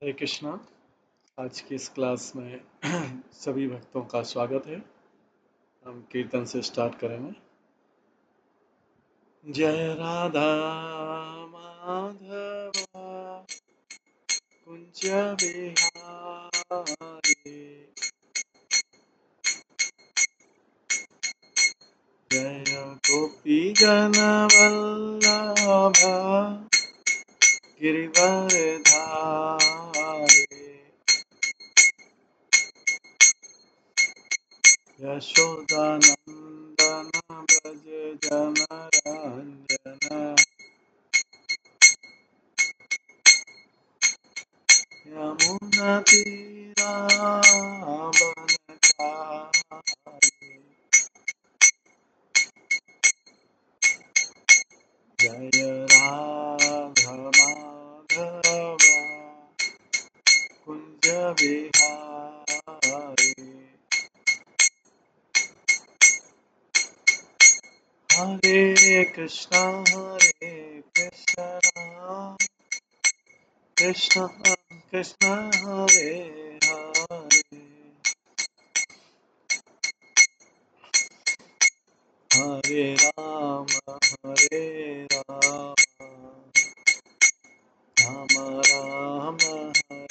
हरे कृष्णा। आज की इस क्लास में सभी भक्तों का स्वागत है। हम कीर्तन से स्टार्ट करेंगे। जय राधा माधवा कुंज बिहारी, जय गोपी जन वल्लभा गिरिवरधारी, यशोदानंदन ब्रज जनरंजन, यमुना तीरावनचारी, जय राधा माधव कुंज बिहारी, हरे कृष्णा कृष्ण कृष्ण हरे हरे, हरे राम राम राम हरे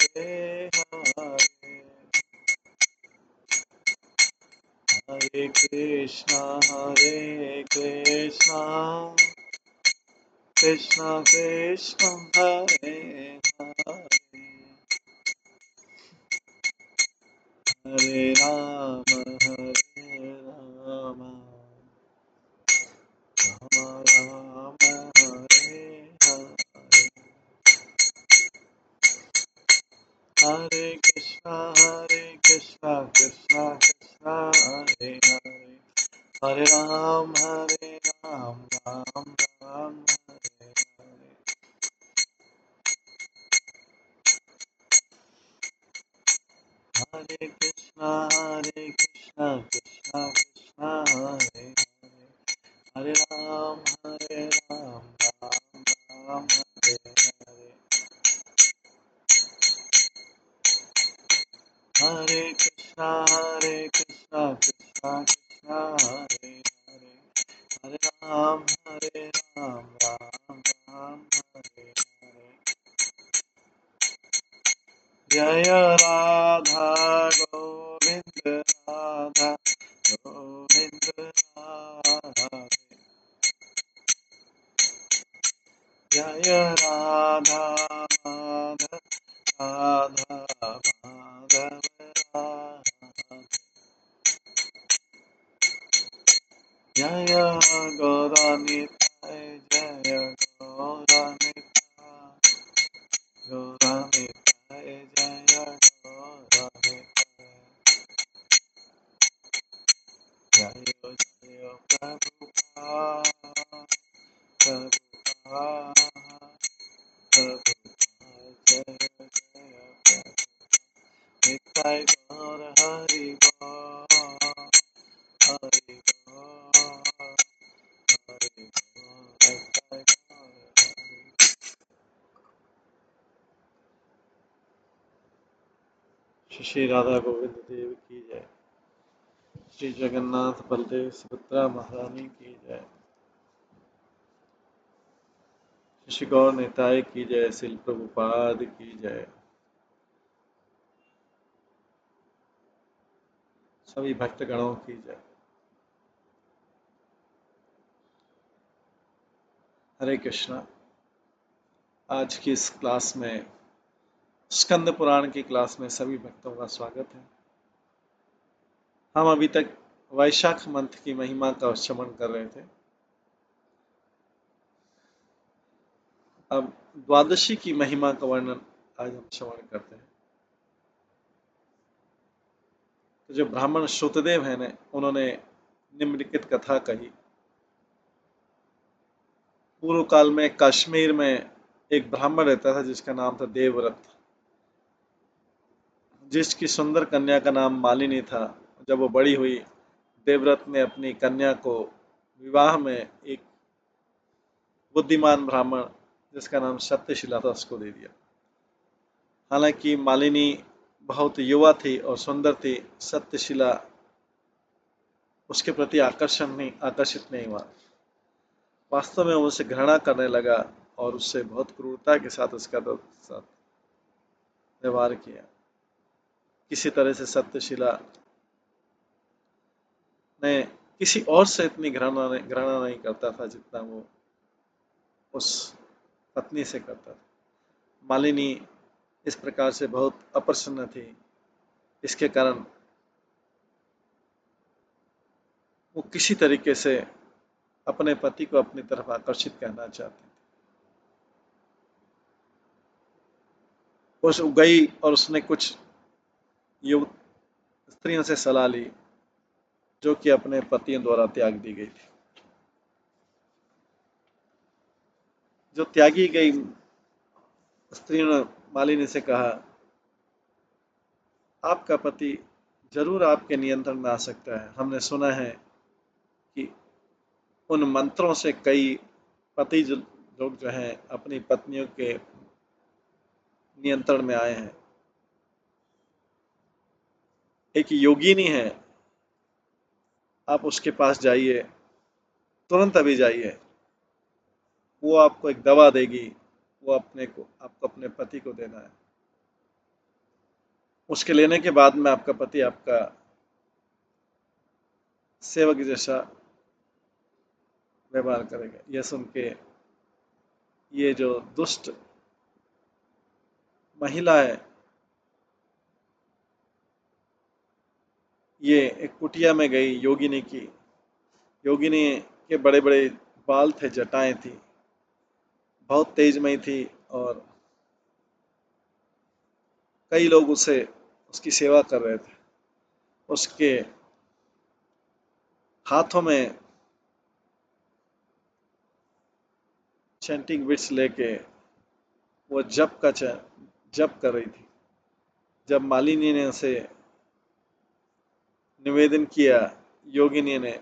हरे, हरे कृष्णा कृष्ण कृष्ण हरे हरे, हरे राम राम राम हरे हरे, हरे कृष्णा कृष्ण कृष्ण हरे हरे, हरे राम राम राम हरे हरे, हरे कृष्णा कृष्ण कृष्ण हरे हरे, हरे राम राम राम हरे हरे, हरे कृष्णा कृष्ण कृष्ण हरे हरे, हरे राम राम राम हरे हरे, जय राधा गोविंद राधा गोविंद राधे, जय राधा माधव राधा माधव राधे, जय गौरानिताय जय गौरानिताय गौरानिताय जय गौरानिताय, जय जय प्रभुपाद प्रभुपाद प्रभुपाद, जय जय निताय गौर हरि बोल हरि बोल हरि बोल, निताय गौर हरि। श्री राधा गोविंद देव की जय, श्री जगन्नाथ बलदेव सुभद्रा महारानी की जय, श्री गौर निताय की जय, श्रील प्रभुपाद की जय, सभी भक्तगणों की जय। हरे कृष्णा। आज की इस क्लास में स्कंद पुराण की क्लास में सभी भक्तों का स्वागत है। हम अभी तक वैशाख मंथ की महिमा का श्रवण कर रहे थे। अब द्वादशी की महिमा का वर्णन आज हम श्रवण करते हैं। तो जो ब्राह्मण श्रुतदेव हैं उन्होंने निम्नलिखित कथा कही। पूर्व काल में कश्मीर में एक ब्राह्मण रहता था जिसका नाम था देवव्रत, जिसकी सुंदर कन्या का नाम मालिनी था। जब वो बड़ी हुई, देवव्रत ने अपनी कन्या को विवाह में एक बुद्धिमान ब्राह्मण जिसका नाम सत्यशिला था उसको दे दिया। हालांकि मालिनी बहुत युवा थी और सुंदर थी, सत्यशीला उसके प्रति आकर्षित नहीं हुआ। वास्तव में वो उसे घृणा करने लगा और उससे बहुत क्रूरता के साथ उसका साथ व्यवहार किया। किसी तरह से सत्यशीला ने किसी और से इतनी घृणा नहीं करता था जितना वो उस पत्नी से करता था। मालिनी इस प्रकार से बहुत अप्रसन्न थी। इसके कारण वो किसी तरीके से अपने पति को अपनी तरफ आकर्षित करना चाहती थी। उस गई और उसने कुछ युवक स्त्रियों से सलाह ली जो कि अपने पतियों द्वारा त्याग दी गई थी। जो त्यागी गई स्त्रियों ने मालिनी से कहा, आपका पति जरूर आपके नियंत्रण में आ सकता है। हमने सुना है कि उन मंत्रों से कई पति लोग जो हैं अपनी पत्नियों के नियंत्रण में आए हैं। एक योगिनी है, आप उसके पास जाइए, तुरंत अभी जाइए। वो आपको एक दवा देगी, वो आपको अपने पति को देना है। उसके लेने के बाद में आपका पति आपका सेवक जैसा व्यवहार करेगा। यह सुन के ये जो दुष्ट महिला है, ये एक कुटिया में गई योगिनी की। योगिनी के बड़े बड़े बाल थे, जटाएं थी, बहुत तेजमयी थी और कई लोग उसकी सेवा कर रहे थे। उसके हाथों में चैंटिंग बिट्स लेके वो जप कर रही थी। जब मालिनी ने उसे निवेदन किया, योगिनी ने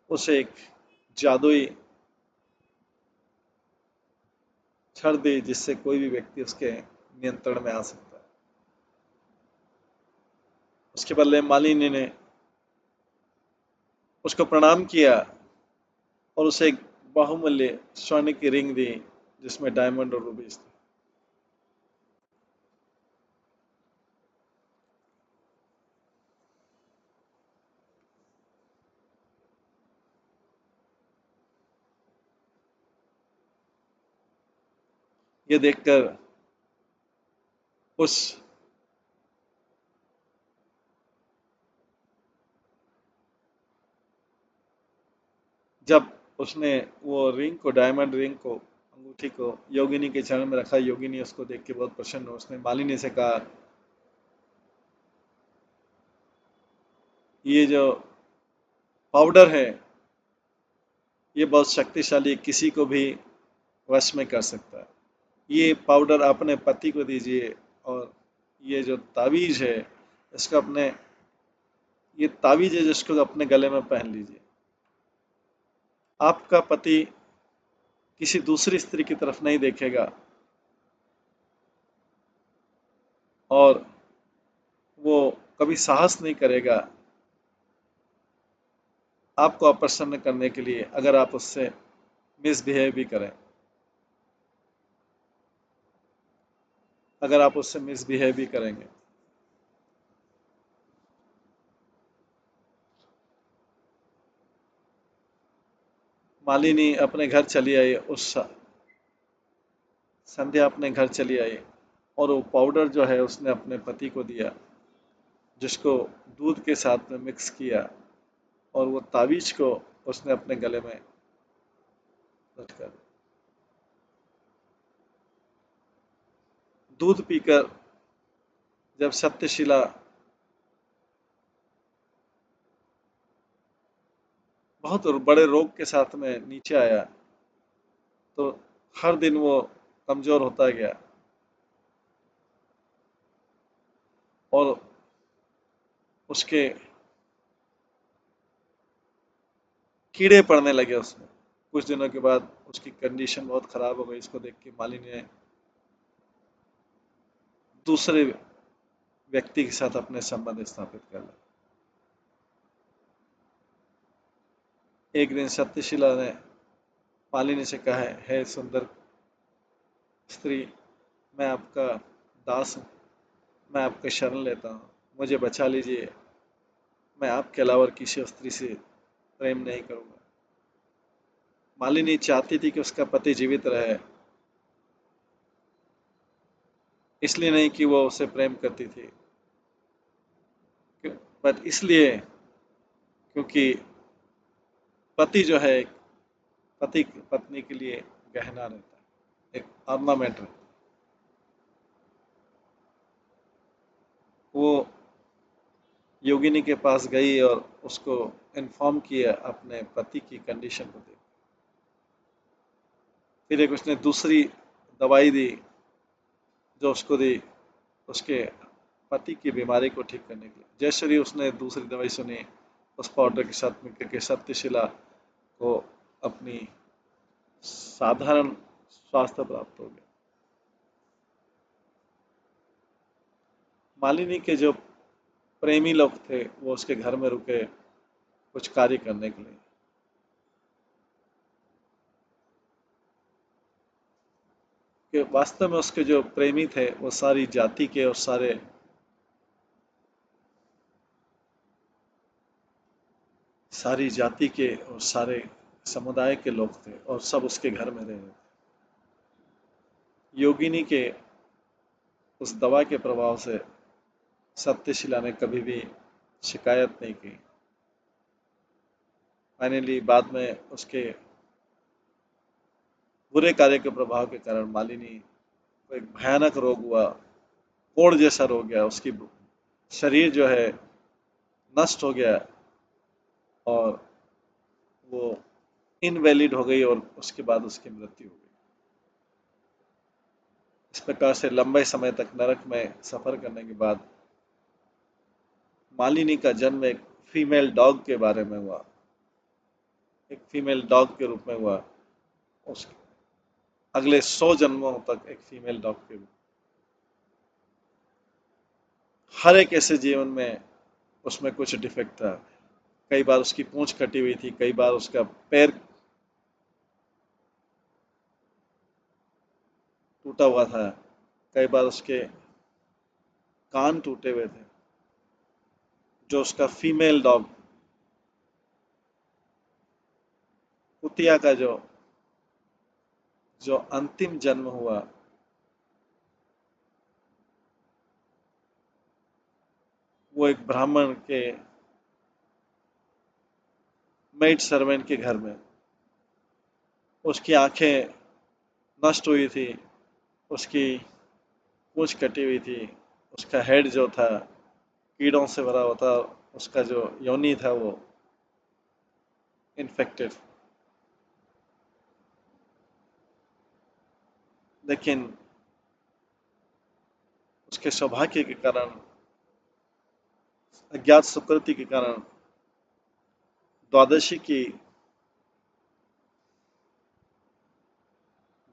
उसे एक जादुई छड़ दी जिससे कोई भी व्यक्ति उसके नियंत्रण में आ सकता है। उसके बदले मालिनी ने उसको प्रणाम किया और उसे एक बहुमूल्य स्वर्ण की रिंग दी जिसमें डायमंड और रूबीज थे। ये देखकर उस जब उसने वो रिंग को, डायमंड रिंग को, अंगूठी को योगिनी के चरण में रखा, योगिनी उसको देख के बहुत प्रसन्न हुई। उसने मालिनी से कहा, ये जो पाउडर है ये बहुत शक्तिशाली, किसी को भी वश में कर सकता है। ये पाउडर अपने पति को दीजिए और ये जो तावीज है इसको ये तावीज है जिसको अपने गले में पहन लीजिए। आपका पति किसी दूसरी स्त्री की तरफ नहीं देखेगा और वो कभी साहस नहीं करेगा आपको अप्रसन्न करने के लिए अगर आप उससे मिसबिहेव भी करें। अगर आप उससे मिसबिहेव भी करेंगे। मालिनी अपने घर चली आई, उस संध्या अपने घर चली आई और वो पाउडर जो है उसने अपने पति को दिया, जिसको दूध के साथ में मिक्स किया और वो तावीज को उसने अपने गले में लटका दिया। दूध पीकर जब सत्यशीला बहुत बड़े रोग के साथ में नीचे आया तो हर दिन वो कमजोर होता गया और उसके कीड़े पड़ने लगे उसमें। कुछ दिनों के बाद उसकी कंडीशन बहुत खराब हो गई। इसको देख के मालिनी ने दूसरे व्यक्ति के साथ अपने संबंध स्थापित कर ले। एक दिन सत्यशीला ने मालिनी से कहा है, हे सुंदर स्त्री, मैं आपका दास हूँ, मैं आपका शरण लेता हूँ, मुझे बचा लीजिए, मैं आपके अलावा किसी स्त्री से प्रेम नहीं करूंगा। मालिनी चाहती थी कि उसका पति जीवित रहे, इसलिए नहीं कि वो उसे प्रेम करती थी, बट इसलिए क्योंकि पति जो है पति पत्नी के लिए गहना रहता है, एक ऑर्नामेंट रहता है। वो योगिनी के पास गई और उसको इन्फॉर्म किया अपने पति की कंडीशन को देख। फिर एक उसने दूसरी दवाई दी जो उसको दी उसके पति की बीमारी को ठीक करने के लिए। जैसे ही उसने दूसरी दवाई सुनी, उस पाउडर के साथ मिलकर के सत्यशिला को अपनी साधारण स्वास्थ्य प्राप्त हो गया। मालिनी के जो प्रेमी लोग थे वो उसके घर में रुके कुछ कार्य करने के लिए। कि वास्तव में उसके जो प्रेमी थे वो सारी जाति के और सारी जाति के और सारे समुदाय के लोग थे और सब उसके घर में रह रहे थे। योगिनी के उस दवा के प्रभाव से सत्यशिला ने कभी भी शिकायत नहीं की। फाइनली बाद में उसके बुरे कार्य के प्रभाव के कारण मालिनी को एक भयानक रोग हुआ, कोढ़ जैसा रोग गया, उसकी शरीर जो है नष्ट हो गया और वो इनवैलिड हो गई और उसके बाद उसकी मृत्यु हो गई। इस प्रकार से लंबे समय तक नरक में सफर करने के बाद मालिनी का जन्म एक फीमेल डॉग के बारे में हुआ, एक फीमेल डॉग के रूप में हुआ। उस अगले 100 जन्मों तक एक फीमेल डॉग के रूप। हर एक ऐसे जीवन में उसमें कुछ डिफेक्ट था। कई बार उसकी पूंछ कटी हुई थी, कई बार उसका पैर टूटा हुआ था, कई बार उसके कान टूटे हुए थे। जो उसका फीमेल डॉग कुतिया का जो जो अंतिम जन्म हुआ, वो एक ब्राह्मण के मेड सर्वेंट के घर में। उसकी आंखें नष्ट हुई थी, उसकी पूंछ कटी हुई थी, उसका हेड जो था कीड़ों से भरा हुआ था, उसका जो योनि था वो इन्फेक्टेड। लेकिन उसके सौभाग्य के कारण, अज्ञात सुकृति के कारण, द्वादशी की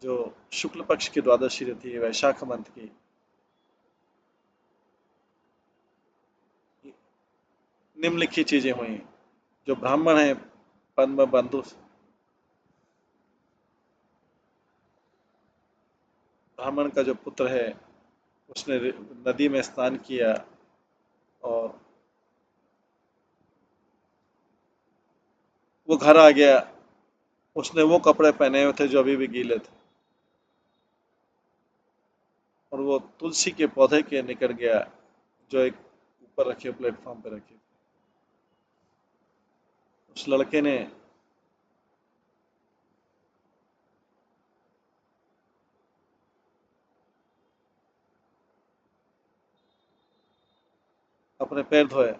जो शुक्ल पक्ष की द्वादशी रहती है वैशाख मंथ की, निम्नलिखित चीजें हुई। जो ब्राह्मण है पद्म बंधु, ब्राह्मण का जो पुत्र है उसने नदी में स्नान किया और वो घर आ गया। उसने वो कपड़े पहने हुए थे जो अभी भी गीले थे और वो तुलसी के पौधे के निकट गया जो एक ऊपर रखे प्लेटफॉर्म पे रखे। उस लड़के ने अपने पैर धोए।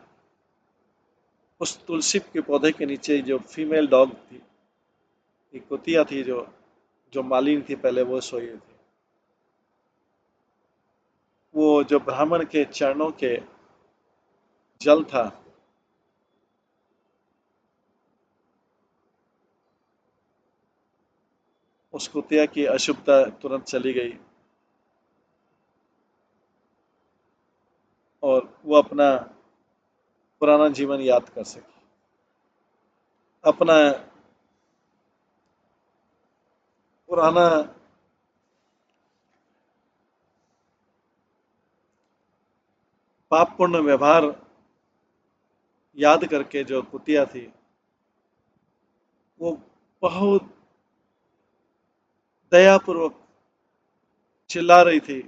उस तुलसी के पौधे के नीचे जो फीमेल डॉग थी, एक कुतिया थी जो जो मालिनी थी पहले, वो सोई हुई थी। वो जो ब्राह्मण के चरणों के जल था, उस कुतिया की अशुभता तुरंत चली गई और वो अपना पुराना जीवन याद कर सके, अपना पुराना पापपूर्ण व्यवहार याद करके जो कुतिया थी वो बहुत दयापूर्वक चिल्ला रही थी,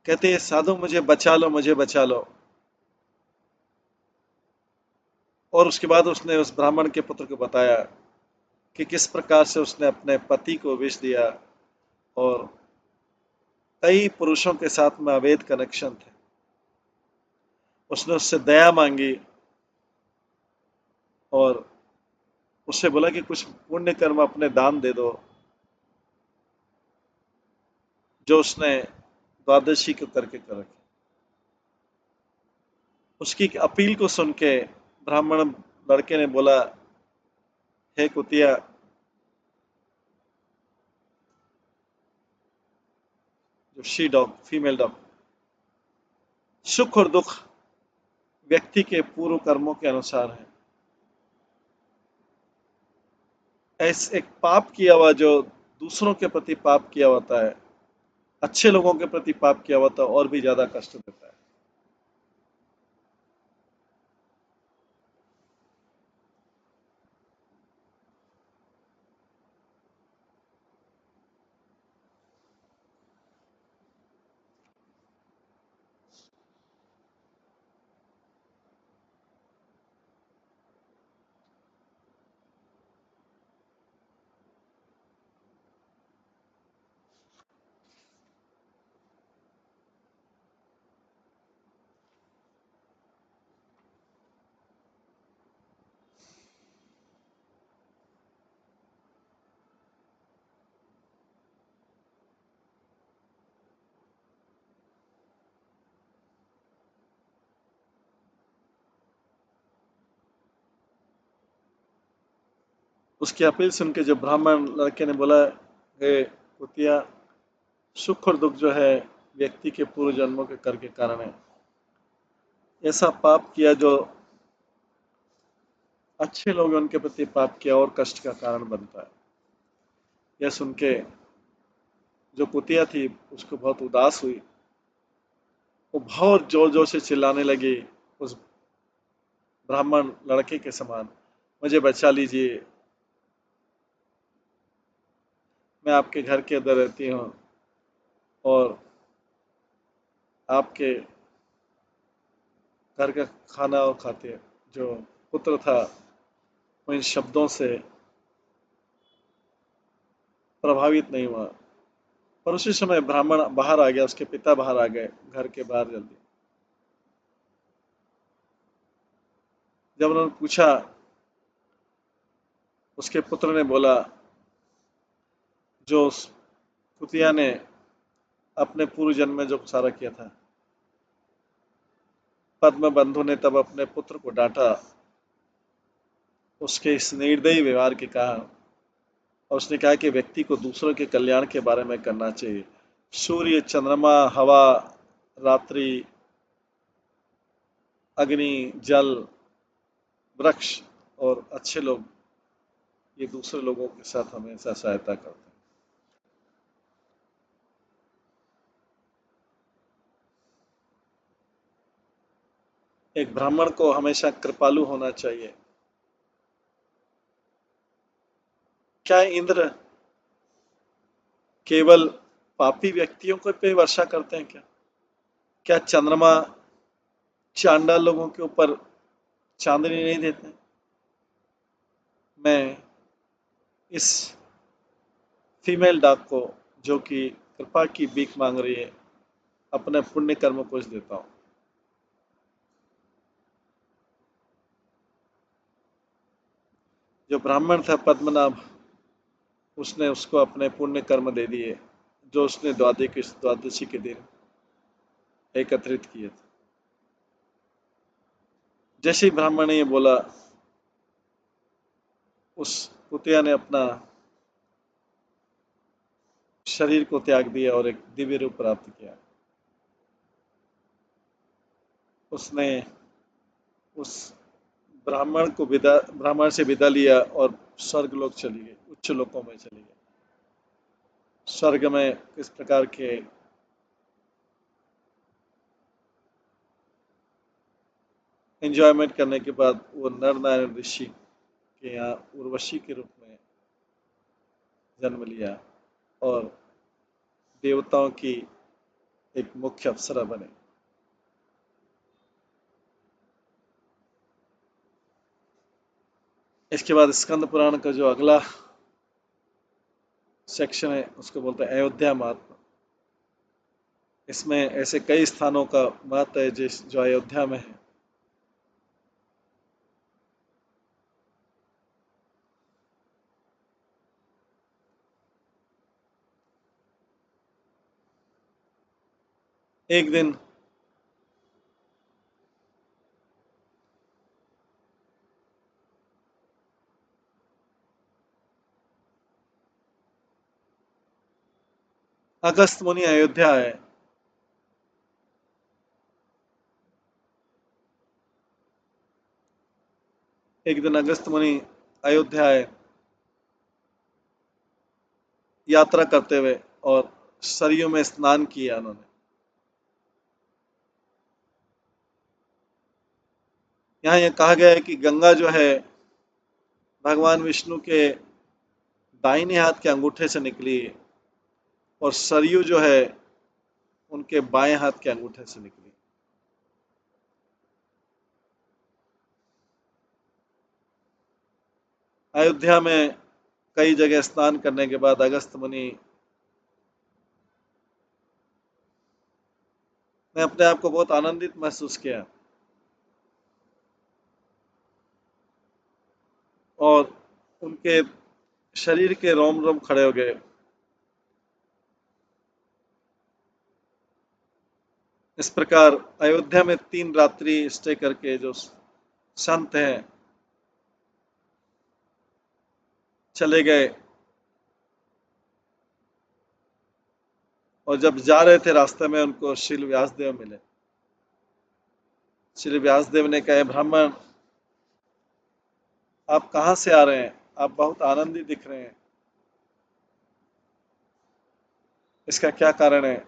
कहते साधु मुझे बचा लो, मुझे बचा लो। और उसके बाद उसने उस ब्राह्मण के पुत्र को बताया कि किस प्रकार से उसने अपने पति को विष दिया और कई पुरुषों के साथ में अवैध कनेक्शन थे। उसने उससे दया मांगी और उससे बोला कि कुछ पुण्य कर्म अपने दान दे दो, जो उसने द्वादशी को करके कर रखे। उसकी अपील को सुन के ब्राह्मण लड़के ने बोला, हे कुतिया, जो शी डॉग, फीमेल डॉग, सुख और दुख व्यक्ति के पूर्व कर्मों के अनुसार है। ऐसे एक पाप किया हुआ जो दूसरों के प्रति पाप किया होता है, अच्छे लोगों के प्रति पाप किया होता है और भी ज्यादा कष्ट देता है। उसकी अपील सुन के जो ब्राह्मण लड़के ने बोला, हे कुतिया, सुख और दुख जो है व्यक्ति के पूर्व जन्मों के कर के कारण है। ऐसा पाप किया जो अच्छे लोग उनके प्रति पाप किया और कष्ट का कारण बनता है। यह सुन के जो कुतिया थी उसको बहुत उदास हुई। वो बहुत जोर जोर से चिल्लाने लगी उस ब्राह्मण लड़के के समान, मुझे बचा लीजिए, मैं आपके घर के अंदर रहती हूँ और आपके घर का खाना और खाते हैं। जो पुत्र था वो इन शब्दों से प्रभावित नहीं हुआ। पर उसी समय ब्राह्मण बाहर आ गया, उसके पिता बाहर आ गए घर के बाहर जल्दी। जब उन्होंने पूछा, उसके पुत्र ने बोला, जो उस कुतिया ने अपने पूर्व जन्म में जो सारा किया था। पद्म बंधु ने तब अपने पुत्र को डांटा उसके इस निर्दयी व्यवहार के कारण, और उसने कहा कि व्यक्ति को दूसरों के कल्याण के बारे में करना चाहिए। सूर्य, चंद्रमा, हवा, रात्रि, अग्नि, जल, वृक्ष और अच्छे लोग, ये दूसरे लोगों के साथ हमेशा सहायता करते हैं। एक ब्राह्मण को हमेशा कृपालु होना चाहिए। क्या इंद्र केवल पापी व्यक्तियों को पे वर्षा करते हैं क्या? क्या चंद्रमा चांडाल लोगों के ऊपर चांदनी नहीं देते? मैं इस फीमेल डॉग को, जो कि कृपा की भीख मांग रही है, अपने पुण्य कर्म को इस देता हूँ। जो ब्राह्मण था पद्मनाभ, उसने उसको अपने पुण्य कर्म दे दिए जो उसने द्वादशी के दिन एकत्रित किए थे। जैसे ही ब्राह्मण ने ये बोला, उस कुतिया ने अपना शरीर को त्याग दिया और एक दिव्य रूप प्राप्त किया। उसने उस ब्राह्मण से विदा लिया और स्वर्ग लोक चली गई, उच्च लोकों में चली गई। स्वर्ग में किस प्रकार के एंजॉयमेंट करने के बाद वो नर नारायण ऋषि के यहाँ उर्वशी के रूप में जन्म लिया और देवताओं की एक मुख्य अप्सरा बने। इसके बाद स्कंद पुराण का जो अगला सेक्शन है उसको बोलते हैं अयोध्या महात्मा। इसमें ऐसे कई स्थानों का महत्व है जो अयोध्या में है। एक दिन अगस्त मुनि अयोध्या आए। एक दिन अगस्त मुनि अयोध्या आए यात्रा करते हुए और सरयू में स्नान किया उन्होंने। यहाँ यह कहा गया है कि गंगा जो है भगवान विष्णु के दाहिने हाथ के अंगूठे से निकली और सरयू जो है उनके बाएं हाथ के अंगूठे से निकली। अयोध्या में कई जगह स्नान करने के बाद अगस्त मुनि ने अपने आप को बहुत आनंदित महसूस किया और उनके शरीर के रोम रोम खड़े हो गए। इस प्रकार अयोध्या में 3 रात्रि स्टे करके जो संत हैं चले गए और जब जा रहे थे रास्ते में उनको श्रील व्यासदेव मिले। श्री व्यासदेव ने कहा, ब्राह्मण आप कहाँ से आ रहे हैं? आप बहुत आनंदित दिख रहे हैं, इसका क्या कारण है?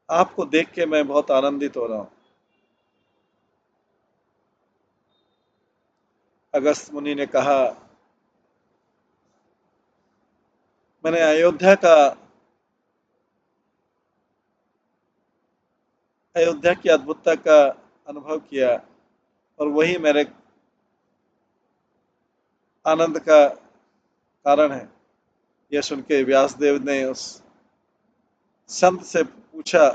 आपको देख के मैं बहुत आनंदित हो रहा हूँ। अगस्त मुनि ने कहा, मैंने अयोध्या की अद्भुतता का अनुभव किया और वही मेरे आनंद का कारण है। यह सुन के व्यासदेव ने उस संत से पूछा,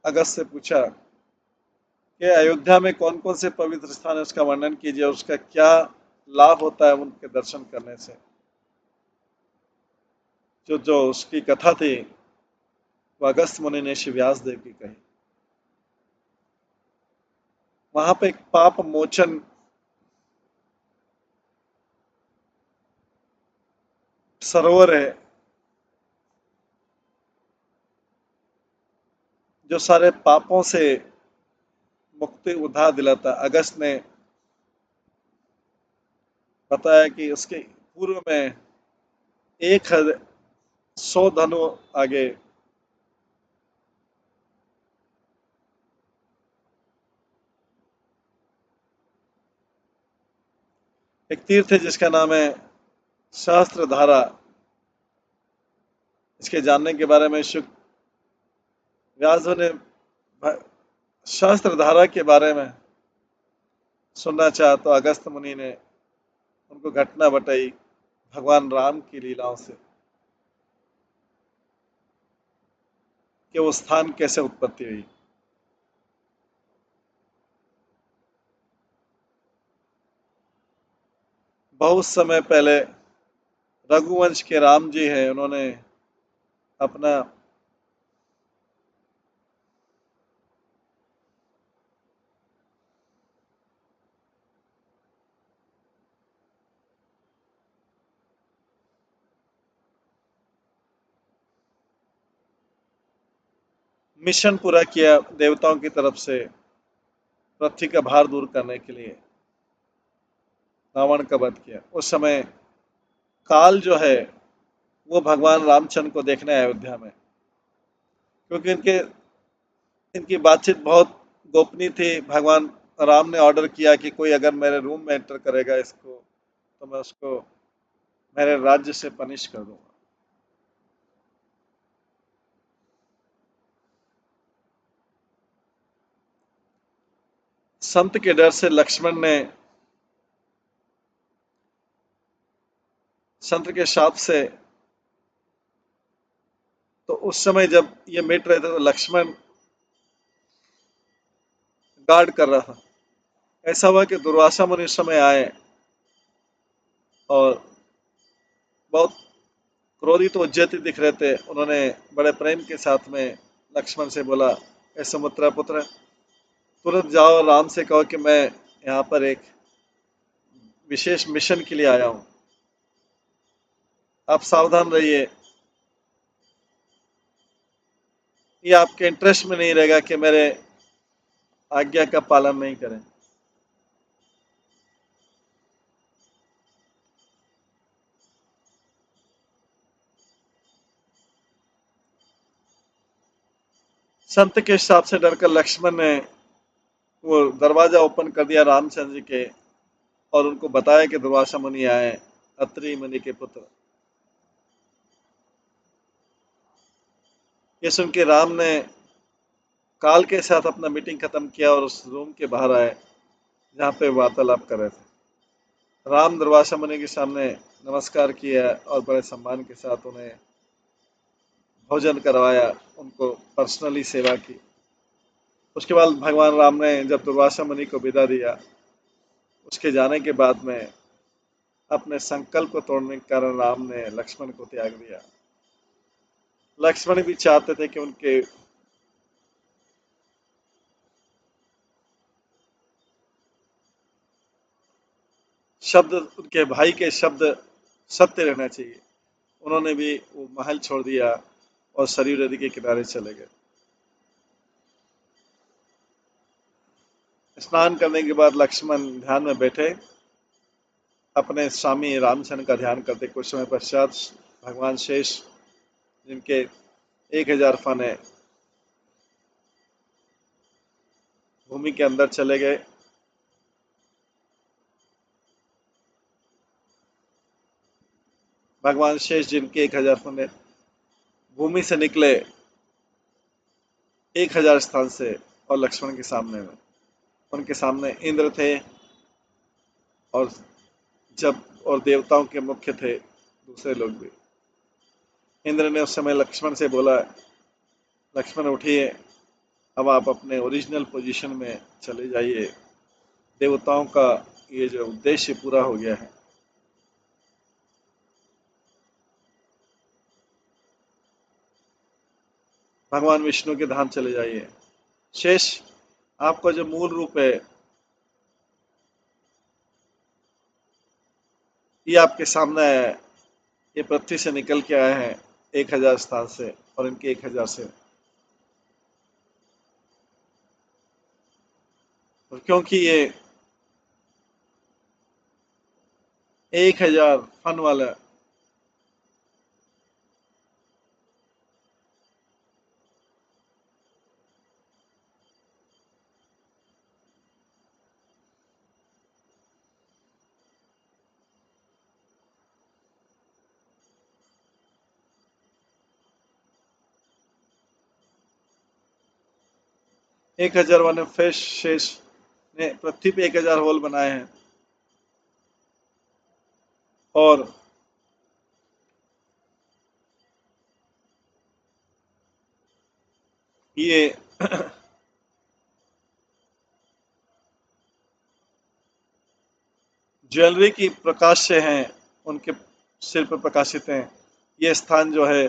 अगस्त से पूछा कि अयोध्या में कौन कौन से पवित्र स्थान है, उसका वर्णन कीजिए और उसका क्या लाभ होता है उनके दर्शन करने से। जो जो उसकी कथा थी वो अगस्त मुनि ने श्री व्यासदेव की कही। वहां पे एक पाप मोचन सरोवर है जो सारे पापों से मुक्ति उधार दिलाता। अगस्त ने बताया कि उसके पूर्व में 100 धनु आगे एक तीर्थ है जिसका नाम है सहस्त्र धारा। इसके जानने के बारे में शुक व्यास ने सहस्त्र धारा के बारे में सुनना चाहा तो अगस्त मुनि ने उनको घटना बताई भगवान राम की लीलाओं से कि वो स्थान कैसे उत्पत्ति हुई। बहुत समय पहले रघुवंश के राम जी हैं, उन्होंने अपना मिशन पूरा किया देवताओं की तरफ से पृथ्वी का भार दूर करने के लिए रावण का वध किया। उस समय काल जो है वो भगवान रामचंद्र को देखने आए अयोध्या में, क्योंकि इनके इनकी बातचीत बहुत गोपनीय थी। भगवान राम ने ऑर्डर किया कि कोई अगर मेरे रूम में एंटर करेगा इसको तो मैं उसको मेरे राज्य से पनिश कर दूंगा। संत के डर से लक्ष्मण ने संत के शाप से, तो उस समय जब ये मिट रहे थे तो लक्ष्मण गार्ड कर रहा था। ऐसा हुआ कि दुर्वासा मुनि उस समय आए और बहुत क्रोधित तो उज्जैति दिख रहे थे। उन्होंने बड़े प्रेम के साथ में लक्ष्मण से बोला, ऐ सुमित्रा पुत्र, तुरंत जाओ राम से कहो कि मैं यहाँ पर एक विशेष मिशन के लिए आया हूँ, आप सावधान रहिए। ये आपके इंटरेस्ट में नहीं रहेगा कि मेरे आज्ञा का पालन नहीं करें। संत के हिसाब से डरकर लक्ष्मण ने वो दरवाजा ओपन कर दिया रामचंद्र जी के और उनको बताया कि दुर्वासा मुनि आए, अत्रि मुनि के पुत्र। ये सुन के राम ने काल के साथ अपना मीटिंग खत्म किया और उस रूम के बाहर आए जहाँ पे वार्तालाप कर रहे थे। राम दुर्वासा मुनि के सामने नमस्कार किया और बड़े सम्मान के साथ उन्हें भोजन करवाया, उनको पर्सनली सेवा की। उसके बाद भगवान राम ने जब दुर्वासा मुनि को विदा दिया, उसके जाने के बाद में अपने संकल्प को तोड़ने के कारण राम ने लक्ष्मण को त्याग दिया। लक्ष्मण भी चाहते थे कि उनके शब्द, उनके भाई के शब्द सत्य रहना चाहिए। उन्होंने भी वो महल छोड़ दिया और सरयू नदी के किनारे चले गए। स्नान करने के बाद लक्ष्मण ध्यान में बैठे, अपने स्वामी रामचंद्र का ध्यान करते। कुछ समय पश्चात भगवान शेष, जिनके 1000 फन है, भूमि के अंदर चले गए। भगवान शेष जिनके 1000 फन है, भूमि से निकले 1000 स्थान से और लक्ष्मण के सामने में, उनके सामने इंद्र थे और जब और देवताओं के मुख्य थे दूसरे लोग भी। इंद्र ने उस समय लक्ष्मण से बोला, लक्ष्मण उठिए, अब आप अपने ओरिजिनल पोजीशन में चले जाइए, देवताओं का ये जो उद्देश्य पूरा हो गया है। भगवान विष्णु के धाम चले जाइए। शेष, आपका जो मूल रूप है ये आपके सामने है। ये पृथ्वी से निकल के आए हैं 1000 स्थान से और इनके 1000 से, और क्योंकि ये 1000 फन वाला 1000 वाले फिश शेष ने पृथ्वी पे 1000 होल बनाए हैं और ये ज्वेलरी की प्रकाश से हैं, उनके सिर पर प्रकाशित हैं। ये स्थान जो है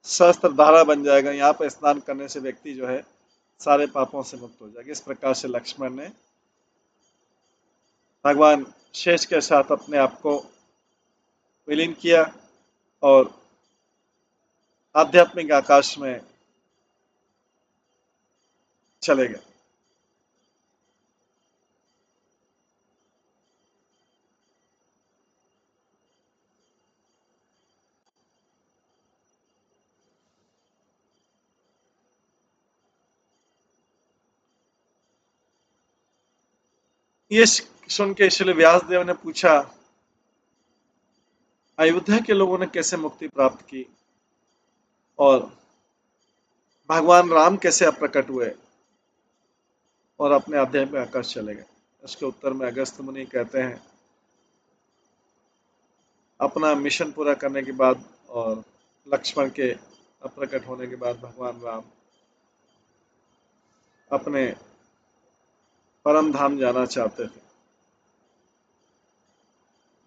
सहस्त्र धारा बन जाएगा, यहाँ पर स्नान करने से व्यक्ति जो है सारे पापों से मुक्त हो जाएगा। इस प्रकार से लक्ष्मण ने भगवान शेष के साथ अपने आप को विलीन किया और आध्यात्मिक आकाश में चले गए। ये सुन के इसलिए व्यासदेव ने पूछा, अयोध्या के लोगों ने कैसे मुक्ति प्राप्त की और भगवान राम कैसे अप्रकट हुए और अपने अध्याय में आकाश चले गए। इसके उत्तर में अगस्त्य मुनि कहते हैं, अपना मिशन पूरा करने के बाद और लक्ष्मण के अप्रकट होने के बाद भगवान राम अपने परम धाम जाना चाहते थे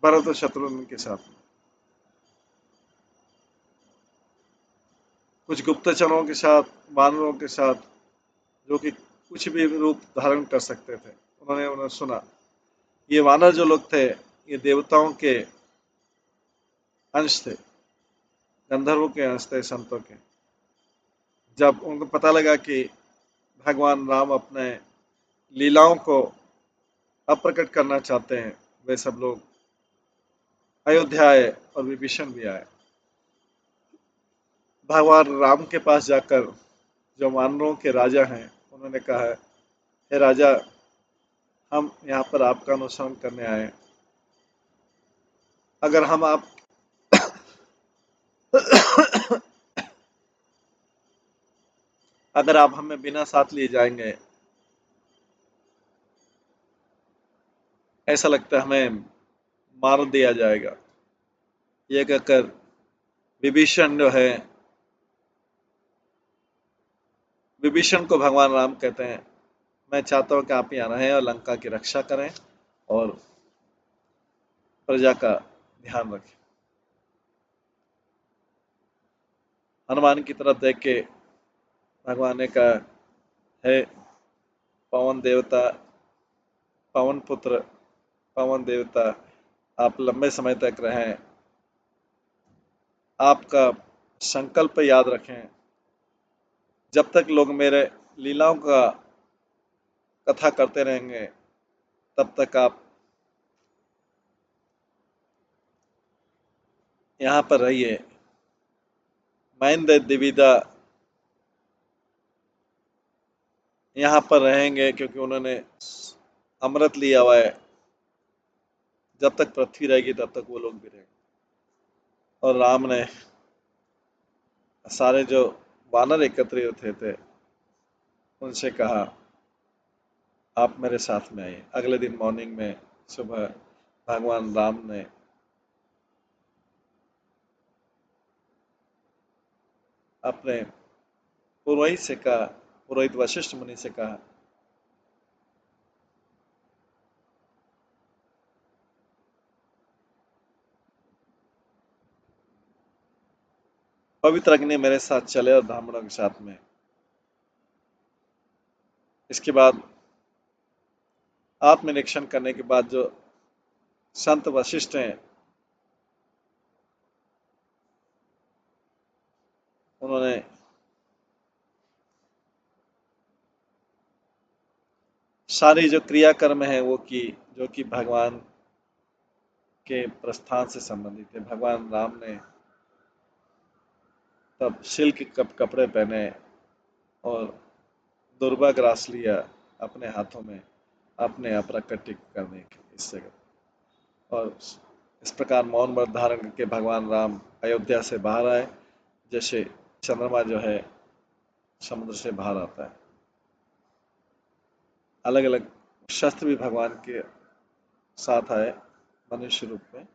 भरत और शत्रुघ्न के साथ। कुछ गुप्तचरों के साथ, वानरों के साथ, जो कि कुछ भी रूप धारण कर सकते थे। उन्हें सुना, ये वानर जो लोग थे ये देवताओं के अंश थे, गंधर्वों के अंश थे, संतों के। जब उनको पता लगा कि भगवान राम अपने लीलाओं को अप्रकट करना चाहते हैं, वे सब लोग अयोध्या आए और विभीषण भी आए। भगवान राम के पास जाकर जो वानरों के राजा हैं उन्होंने कहा, हे राजा, हम यहाँ पर आपका अनुसरण करने आए। अगर हम आप अगर आप हमें बिना साथ लिए जाएंगे, ऐसा लगता है हमें मार दिया जाएगा। ये कहकर विभीषण जो है, विभीषण को भगवान राम कहते हैं, मैं चाहता हूं कि आप यहाँ रहें और लंका की रक्षा करें और प्रजा का ध्यान रखें। हनुमान की तरफ देख के भगवान ने कहा, हे पवन देवता, पवन पुत्र, पवन देवता, आप लंबे समय तक रहें, आपका संकल्प याद रखें। जब तक लोग मेरे लीलाओं का कथा करते रहेंगे तब तक आप यहाँ पर रहिए। महेंद्र दिविदा यहाँ पर रहेंगे क्योंकि उन्होंने अमृत लिया हुआ है। जब तक पृथ्वी रहेगी तब तक वो लोग भी रहेंगे। और राम ने सारे जो वानर एकत्रित हुए थे उनसे कहा, आप मेरे साथ में आइए। अगले दिन मॉर्निंग में, सुबह, भगवान राम ने अपने पुरोहित से कहा, पुरोहित वशिष्ठ मुनि से कहा, पवित्र अग्नि मेरे साथ चले और ब्राह्मणों के साथ में। इसके बाद आत्मनिरीक्षण करने के बाद जो संत वशिष्ठ हैं उन्होंने सारी जो क्रियाकर्म है वो की, जो कि भगवान के प्रस्थान से संबंधित है। भगवान राम ने तब सिल्क कपड़े पहने और दुर्वा ग्रास लिया अपने हाथों में, अपने अप्रकट करने के इससे। और इस प्रकार मौन व्रत धारण करके भगवान राम अयोध्या से बाहर आए, जैसे चंद्रमा जो है समुद्र से बाहर आता है। अलग अलग शस्त्र भी भगवान के साथ आए मनुष्य रूप में,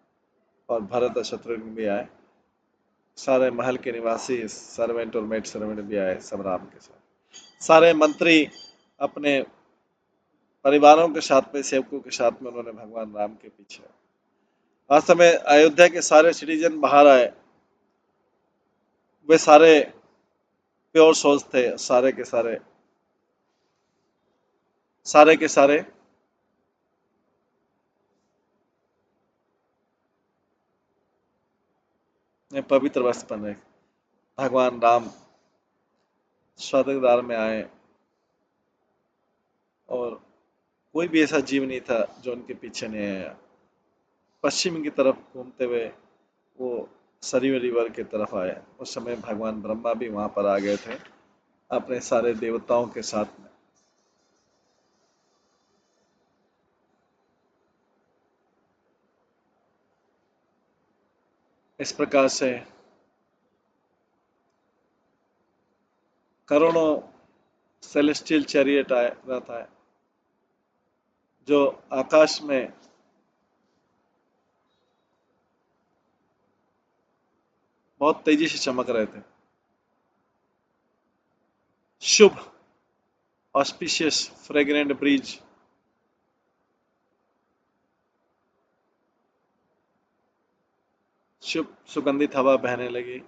और भरत और शत्रुघ्न भी आए। सारे महल के निवासी सर्वेंट और मेड सर्वेंट भी आए सब राम के साथ। सारे मंत्री अपने परिवारों के साथ में, सेवकों के साथ में उन्होंने भगवान राम के पीछे। वास्तव में अयोध्या के सारे सिटीजन बाहर आए, वे सारे प्योर सोल्स थे, सारे के सारे पवित्र वस्त्र पहने। भगवान राम स्वर्गद्वार में आए और कोई भी ऐसा जीव नहीं था जो उनके पीछे नहीं आया। पश्चिम की तरफ घूमते हुए वो सरयू रिवर की तरफ आए। उस समय भगवान ब्रह्मा भी वहां पर आ गए थे अपने सारे देवताओं के साथ में। इस प्रकार से करोड़ों सेलेस्टियल चैरियट आए रहता है जो आकाश में बहुत तेजी से चमक रहे थे। शुभ, ऑस्पिशियस, फ्रेग्रेंट ब्रीज, शुभ सुगंधित हवा बहने लगी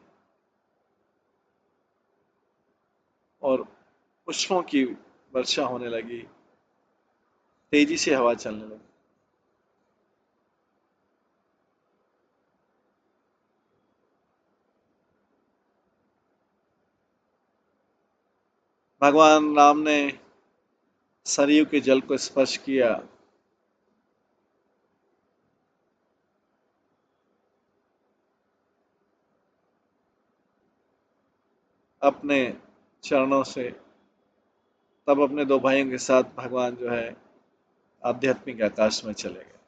और पुष्पों की वर्षा होने लगी। तेजी से हवा चलने लगी। भगवान राम ने सरयू के जल को स्पर्श किया। अपने चरणों से तब अपने दो भाइयों के साथ भगवान जो है आध्यात्मिक आकाश में चले गए।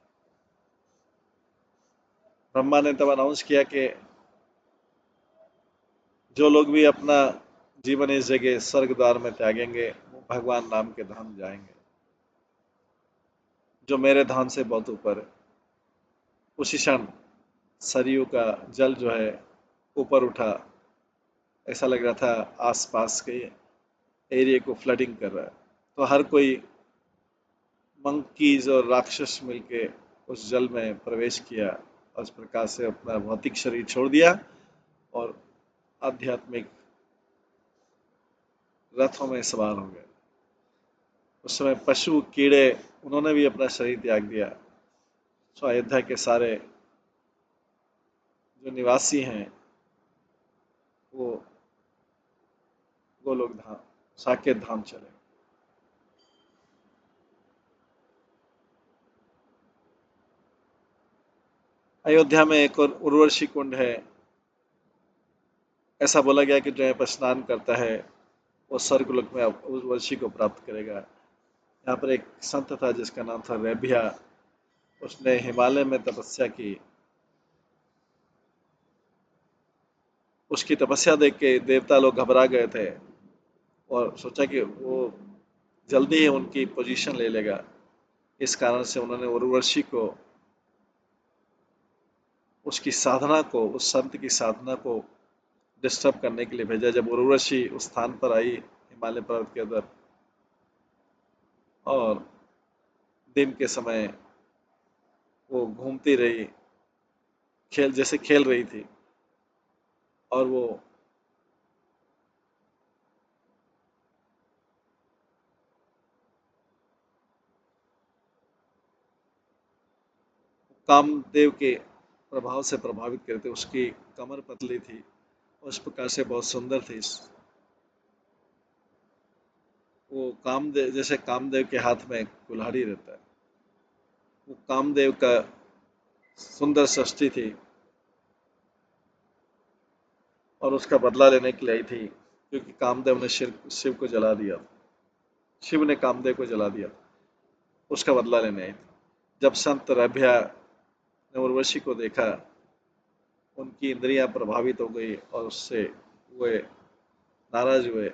ब्रह्मा ने तब अनाउंस किया कि जो लोग भी अपना जीवन इस जगह स्वर्ग द्वार में त्यागेंगे वो भगवान राम के धाम जाएंगे जो मेरे धाम से बहुत ऊपर है। उसी क्षण सरयू का जल जो है ऊपर उठा। ऐसा लग रहा था आसपास के एरिया को फ्लडिंग कर रहा है। तो हर कोई मंकीज और राक्षस मिलके उस जल में प्रवेश किया और इस प्रकार से अपना भौतिक शरीर छोड़ दिया और आध्यात्मिक रथों में सवार हो गए। उस समय पशु कीड़े उन्होंने भी अपना शरीर त्याग दिया। सो अयोध्या के सारे जो निवासी हैं वो गोलोक धाम, साकेत धाम चले। अयोध्या में एक और उर्वशी कुंड है। ऐसा बोला गया कि जो यहाँ पर स्नान करता है वो स्वर्गलोक में उर्वशी को प्राप्त करेगा। यहाँ पर एक संत था जिसका नाम था रेबिया। उसने हिमालय में तपस्या की। उसकी तपस्या देख के देवता लोग घबरा गए थे और सोचा कि वो जल्दी ही उनकी पोजीशन ले लेगा। इस कारण से उन्होंने उर्वशी को उसकी साधना को, उस संत की साधना को डिस्टर्ब करने के लिए भेजा। जब उर्वशी उस स्थान पर आई हिमालय पर्वत के अंदर और दिन के समय वो घूमती रही, खेल जैसे खेल रही थी और वो कामदेव के प्रभाव से प्रभावित करे थे। उसकी कमर पतली थी, उस प्रकार से बहुत सुंदर थी। वो कामदेव, जैसे कामदेव के हाथ में कुल्हाड़ी रहता है, वो कामदेव का सुंदर सृष्टि थी और उसका बदला लेने के लिए आई थी क्योंकि कामदेव ने शिव को जला दिया। शिव ने कामदेव को जला दिया, उसका बदला लेने आई थी। जब संत रभ्या ने उर्वशी को देखा, उनकी इंद्रियां प्रभावित हो गई और उससे वे नाराज हुए।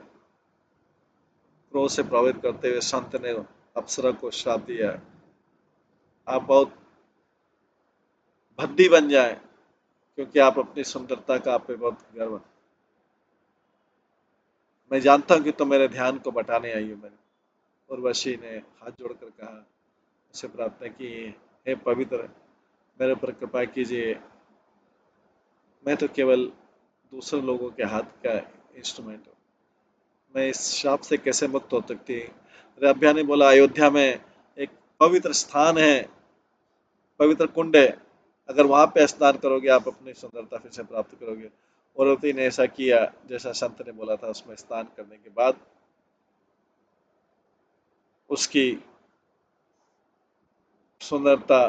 क्रोध से प्रभावित करते हुए संत ने अप्सरा को श्राप दिया, आप बहुत भद्दी बन जाए क्योंकि आप अपनी सुंदरता का आप पे बहुत गर्व है। मैं जानता हूँ कि तुम मेरे ध्यान को बटाने आई हो। मैंने उर्वशी ने हाथ जोड़कर कहा, उससे प्रार्थना की, हे पवित्र, मेरे ऊपर कृपा कीजिए। मैं तो केवल दूसरे लोगों के हाथ का इंस्ट्रूमेंट हूँ। मैं इस शाप से कैसे मुक्त हो सकती। रभ्या ने बोला, अयोध्या में एक पवित्र स्थान है, पवित्र कुंड है, अगर वहां पे स्नान करोगे आप अपनी सुंदरता फिर से प्राप्त करोगे। औरती ने ऐसा किया जैसा संत ने बोला था। उसमें स्नान करने के बाद उसकी सुंदरता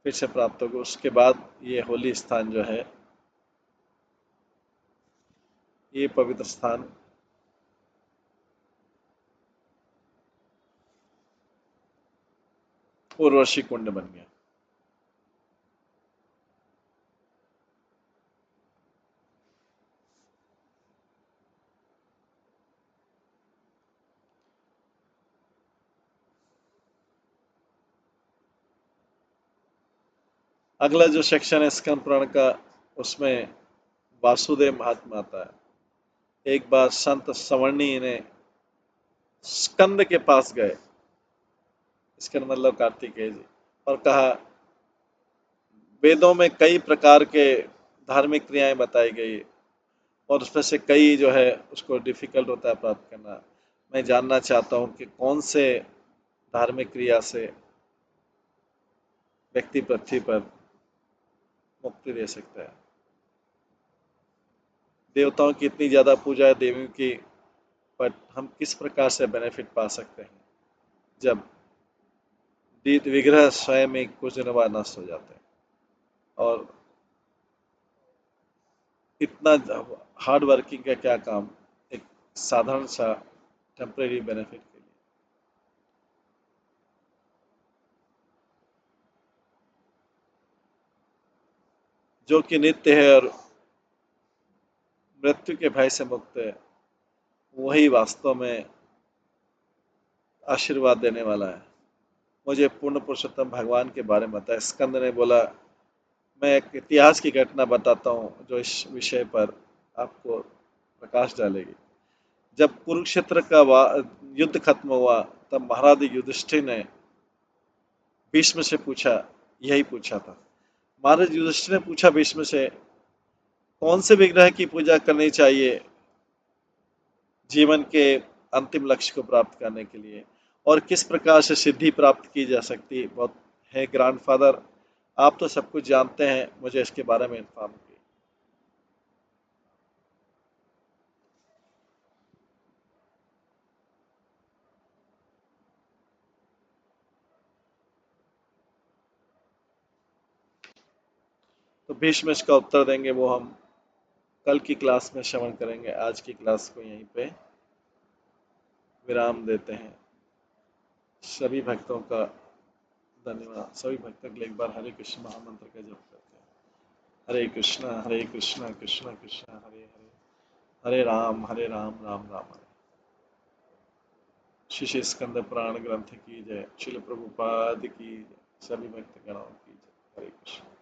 फिर से प्राप्त होगी। उसके बाद ये होली स्थान जो है, ये पवित्र स्थान उर्वशी कुंड बन गया। अगला जो सेक्शन है स्कंद पुराण का, उसमें वासुदेव महात्मा आता है। एक बार संत सवर्णी ने स्कंद के पास गए, इसका मतलब कार्तिकेय जी, और कहा वेदों में कई प्रकार के धार्मिक क्रियाएं बताई गई और उसमें से कई जो है उसको डिफिकल्ट होता है प्राप्त करना। मैं जानना चाहता हूँ कि कौन से धार्मिक क्रिया से व्यक्ति पृथ्वी पर मुक्ति दे सकता है। देवताओं की इतनी ज्यादा पूजा है, देवियों की, पर हम किस प्रकार से बेनिफिट पा सकते हैं जब विग्रह स्वयं ही कुछ दिनों बाद नष्ट हो जाते हैं और इतना हार्ड वर्किंग का क्या काम एक साधारण सा टेम्परेरी बेनिफिट के लिए। जो कि नित्य है और मृत्यु के भय से मुक्त है, वही वास्तव में आशीर्वाद देने वाला है। मुझे पूर्ण पुरुषोत्तम भगवान के बारे में बताया। स्कंद ने बोला, मैं एक इतिहास की घटना बताता हूँ जो इस विषय पर आपको प्रकाश डालेगी। जब कुरुक्षेत्र का युद्ध खत्म हुआ, तब महाराज युधिष्ठिर ने भीष्म से पूछा, यही पूछा था। महाराज युधिष्ठिर ने पूछा भीष्म से, कौन से विग्रह की पूजा करनी चाहिए जीवन के अंतिम लक्ष्य को प्राप्त करने के लिए, और किस प्रकार से सिद्धि प्राप्त की जा सकती बहुत है ग्रैंडफादर, आप तो सब कुछ जानते हैं, मुझे इसके बारे में इन्फॉर्म कीजिए। तो भीष्म इसका उत्तर देंगे, वो हम कल की क्लास में श्रवण करेंगे। आज की क्लास को यहीं पे विराम देते हैं। सभी भक्तों का धन्यवाद। सभी भक्तों के लिए एक बार हरे कृष्ण महामंत्र का जप करते हैं। हरे कृष्णा कृष्णा कृष्णा हरे हरे, हरे राम राम राम हरे। श्री स्कंद पुराण ग्रंथ की जय। शिल प्रभुपाद की जय। सभी भक्त गणों की जय। हरे कृष्ण।